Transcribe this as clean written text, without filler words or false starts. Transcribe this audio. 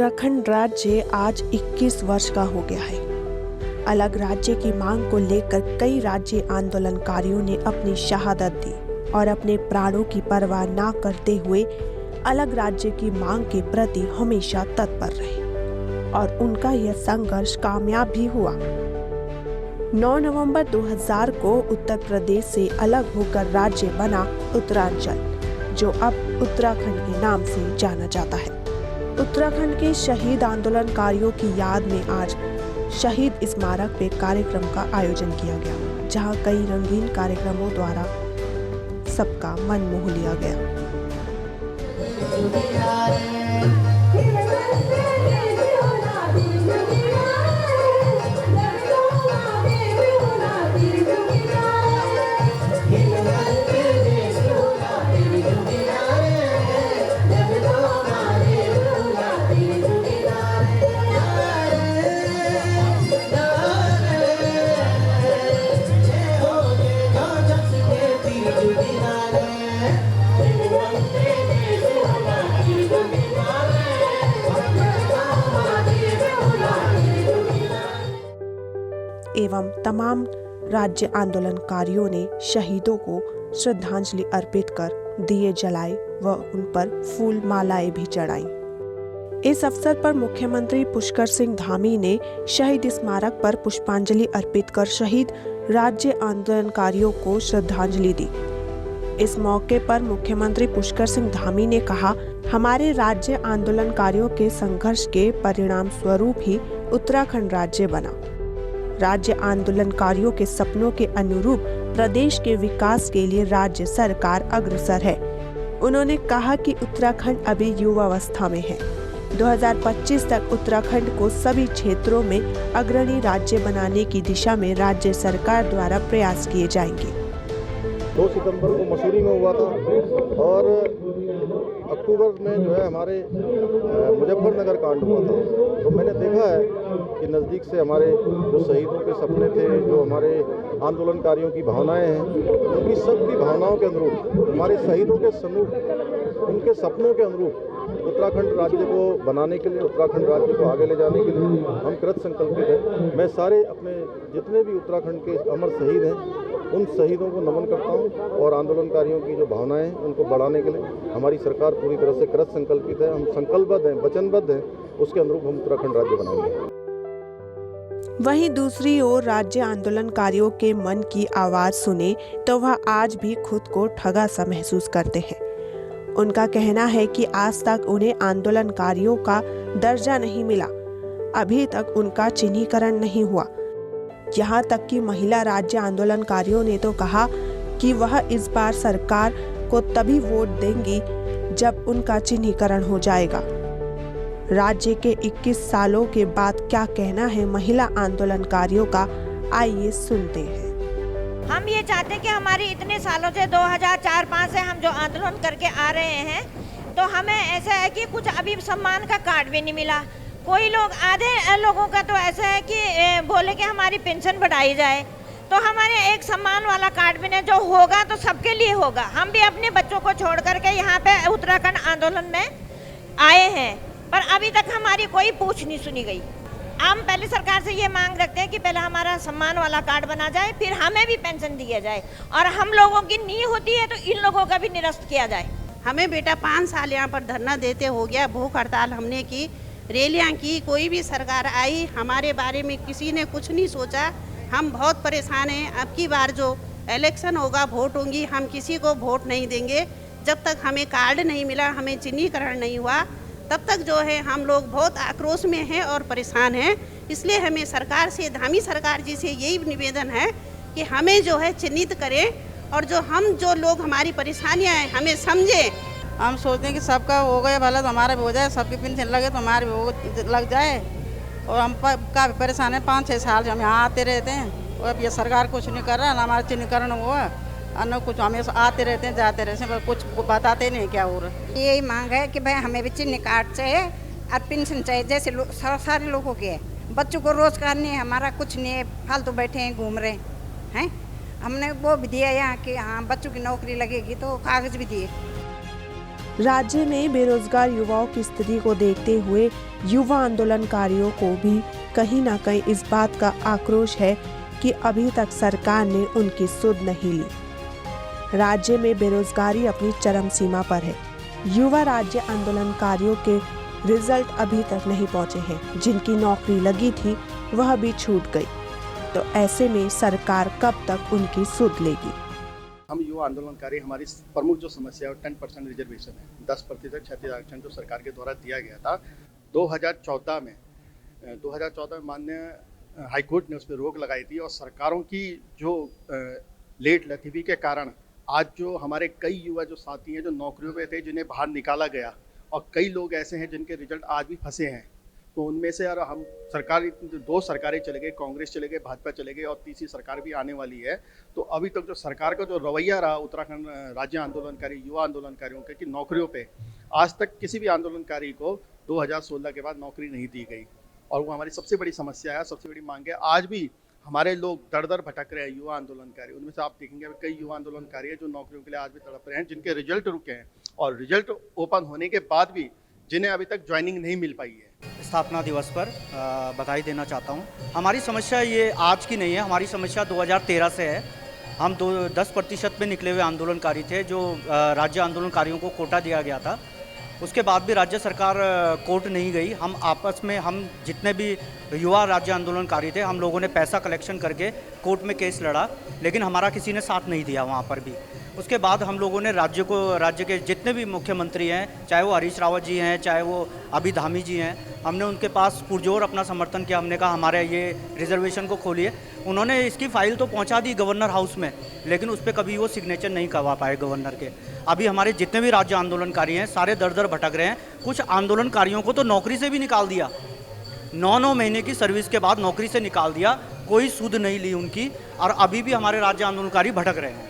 उत्तराखंड राज्य आज 21 वर्ष का हो गया है। अलग राज्य की मांग को लेकर कई राज्य आंदोलनकारियों ने अपनी शहादत दी और अपने प्राणों की परवाह न करते हुए अलग राज्य की मांग के प्रति हमेशा तत्पर रहे और उनका यह संघर्ष कामयाब भी हुआ। 9 नवंबर 2000 को उत्तर प्रदेश से अलग होकर राज्य बना उत्तरांचल, जो अब उत्तराखंड के नाम से जाना जाता है। उत्तराखंड के शहीद आंदोलनकारियों की याद में आज शहीद स्मारक पे कार्यक्रम का आयोजन किया गया, जहां कई रंगीन कार्यक्रमों द्वारा सबका मन मोह लिया गया। एवं तमाम राज्य आंदोलनकारियों ने शहीदों को श्रद्धांजलि अर्पित कर दिए जलाए व उन पर फूल मालाएं भी चढ़ाई। इस अवसर पर मुख्यमंत्री पुष्कर सिंह धामी ने शहीद स्मारक पर पुष्पांजलि अर्पित कर शहीद राज्य आंदोलनकारियों को श्रद्धांजलि दी। इस मौके पर मुख्यमंत्री पुष्कर सिंह धामी ने कहा, हमारे राज्य आंदोलनकारियों के संघर्ष के परिणाम स्वरूप ही उत्तराखंड राज्य बना। राज्य आंदोलनकारियों के सपनों के अनुरूप प्रदेश के विकास के लिए राज्य सरकार अग्रसर है। उन्होंने कहा कि उत्तराखंड अभी युवावस्था में है। 2025 तक उत्तराखंड को सभी क्षेत्रों में अग्रणी राज्य बनाने की दिशा में राज्य सरकार द्वारा प्रयास किए जाएंगे। 2 सितंबर को मसूरी में हुआ था और अक्टूबर में जो है हमारे मुजफ्फरनगर कांड हुआ था। तो मैंने देखा है कि नज़दीक से हमारे जो शहीदों के सपने थे, जो हमारे आंदोलनकारियों की भावनाएं हैं, उनकी सबकी भावनाओं के अनुरूप, हमारे शहीदों के समूह उनके सपनों के अनुरूप उत्तराखंड राज्य को बनाने के लिए, उत्तराखंड राज्य को आगे ले जाने के लिए हम कृत संकल्पित हैं। मैं सारे अपने जितने भी उत्तराखंड के अमर शहीद हैं उन शहीदों को नमन करता हूं और आंदोलनकारियों की जो भावनाएं हैं उनको बढ़ाने के लिए हमारी सरकार पूरी तरह से कृत संकल्पित है। हम संकल्पबद्ध हैं, वचनबद्ध हैं, उसके अनुरूप हम उत्तराखंड राज्य बनाएंगे। वहीं दूसरी ओर राज्य आंदोलनकारियों के मन की आवाज सुने तो वह आज भी खुद को ठगा सा महसूस करते हैं। उनका कहना है कि आज तक उन्हें आंदोलनकारियों का दर्जा नहीं मिला, अभी तक उनका चिन्हीकरण नहीं हुआ। यहाँ तक कि महिला राज्य आंदोलनकारियों ने तो कहा कि वह इस बार सरकार को तभी वोट देंगी जब उनका चिन्हीकरण हो जाएगा। राज्य के 21 सालों के बाद क्या कहना है महिला आंदोलनकारियों का, आइए सुनते हैं। हम ये चाहते हैं कि हमारी इतने सालों से 2004-05 से हम जो आंदोलन करके आ रहे हैं, तो हमें ऐसा है कि कुछ अभी सम्मान का कार्ड भी नहीं मिला। कोई लोग, आधे लोगों का तो ऐसा है कि बोले कि हमारी पेंशन बढ़ाई जाए, तो हमारे एक सम्मान वाला कार्ड भी नहीं। जो होगा तो सबके लिए होगा। हम भी अपने बच्चों को छोड़ करके यहाँ पे उत्तराखंड आंदोलन में आए हैं, पर अभी तक हमारी कोई पूछ नहीं सुनी गई। हम पहले सरकार से ये मांग रखते हैं कि पहले हमारा सम्मान वाला कार्ड बना जाए, फिर हमें भी पेंशन दिया जाए, और हम लोगों की नहीं होती है तो इन लोगों का भी निरस्त किया जाए। हमें बेटा 5 साल यहाँ पर धरना देते हो गया, भूख हड़ताल हमने की, रैलियाँ की, कोई भी सरकार आई हमारे बारे में किसी ने कुछ नहीं सोचा। हम बहुत परेशान हैं। अब की बार जो इलेक्शन होगा, वोट होंगी, हम किसी को वोट नहीं देंगे जब तक हमें कार्ड नहीं मिला, हमें चिन्हीकरण नहीं हुआ, तब तक जो है हम लोग बहुत आक्रोश में हैं और परेशान हैं। इसलिए हमें सरकार से, धामी सरकार जी से यही निवेदन है कि हमें जो है चिन्हित करें और जो लोग हमारी परेशानियां हैं हमें समझें। हम सोचते हैं कि सबका हो गया भला तो हमारा भी हो जाए, सबकी पेंशन लगे तो हमारे भी लग जाए। और हम काफ़ी परेशान हैं, 5-6 साल से हम यहाँ आते रहते हैं और अब ये सरकार कुछ नहीं कर रहा, ना हमारा चिन्हीकरण हुआ और न कुछ। हमें आते रहते हैं, जाते रहते हैं, पर कुछ बताते नहीं क्या हो रहा है। यही मांग है कि भाई हमें भी चिन्ह कार्ड चाहिए और पेंशन चाहिए, जैसे सारे लोगों के है। बच्चों को रोजगार नहीं है, हमारा कुछ नहीं है, फालतू बैठे हैं, घूम रहे हैं। हमने वो भी दिया यहाँ कि हाँ बच्चों की नौकरी लगेगी, तो कागज भी दिए। राज्य में बेरोजगार युवाओं की स्थिति को देखते हुए युवा आंदोलनकारियों को भी कहीं न कहीं इस बात का आक्रोश है कि अभी तक सरकार ने उनकी सुध नहीं ली। राज्य में बेरोजगारी अपनी चरम सीमा पर है। युवा राज्य आंदोलनकारियों के रिजल्ट अभी तक नहीं पहुंचे हैं। जिनकी नौकरी लगी थी वह भी छूट गई। तो ऐसे में सरकार कब तक उनकी सुध लेगी? हम युवा आंदोलनकारी, हमारी प्रमुख जो समस्या है 10% रिजर्वेशन है, 10% क्षत्रिय आरक्षण जो सरकार के द्वारा दिया गया था 2014 में माननीय हाईकोर्ट ने उस पर रोक लगाई थी। और सरकारों की जो लेट लतीफ़ी के कारण आज जो हमारे कई युवा जो साथी हैं जो नौकरियों पे थे, जिन्हें बाहर निकाला गया, और कई लोग ऐसे हैं जिनके रिजल्ट आज भी फंसे हैं। तो उनमें से यार हम सरकार, 2 सरकारें चले गए, कांग्रेस चले गए, भाजपा चले गए, और तीसरी सरकार भी आने वाली है। तो अभी तक जो सरकार का जो रवैया रहा उत्तराखंड राज्य आंदोलनकारी युवा आंदोलनकारियों के कि नौकरियों पे आज तक किसी भी आंदोलनकारी को 2016 के बाद नौकरी नहीं दी गई। और वो हमारी सबसे बड़ी समस्या है, सबसे बड़ी मांग है। आज भी हमारे लोग दर दर भटक रहे हैं युवा आंदोलनकारी। उनमें से आप देखेंगे कई युवा आंदोलनकारी हैं जो नौकरियों के लिए आज भी तड़प रहे हैं, जिनके रिजल्ट रुके हैं और रिजल्ट ओपन होने के बाद भी जिन्हें अभी तक ज्वाइनिंग नहीं मिल पाई है। स्थापना दिवस पर बधाई देना चाहता हूं। हमारी समस्या ये आज की नहीं है, हमारी समस्या 2013 से है। हम 10% पे निकले हुए आंदोलनकारी थे, जो राज्य आंदोलनकारियों को कोटा दिया गया था। उसके बाद भी राज्य सरकार कोर्ट नहीं गई। हम आपस में, हम जितने भी युवा राज्य आंदोलनकारी थे, हम लोगों ने पैसा कलेक्शन करके कोर्ट में केस लड़ा, लेकिन हमारा किसी ने साथ नहीं दिया वहाँ पर भी। उसके बाद हम लोगों ने राज्य के जितने भी मुख्यमंत्री हैं, चाहे वो हरीश रावत जी हैं, चाहे वो अभी धामी जी हैं, हमने उनके पास पुरजोर अपना समर्थन किया। हमने कहा हमारे ये रिजर्वेशन को खोलिए। उन्होंने इसकी फाइल तो पहुंचा दी गवर्नर हाउस में, लेकिन उस पर कभी वो सिग्नेचर नहीं करवा पाए गवर्नर के। अभी हमारे जितने भी राज्य आंदोलनकारी हैं सारे दर दर भटक रहे हैं। कुछ आंदोलनकारियों को तो नौकरी से भी निकाल दिया, 9 महीने की सर्विस के बाद नौकरी से निकाल दिया, कोई सुध नहीं ली उनकी, और अभी भी हमारे राज्य आंदोलनकारी भटक रहे हैं।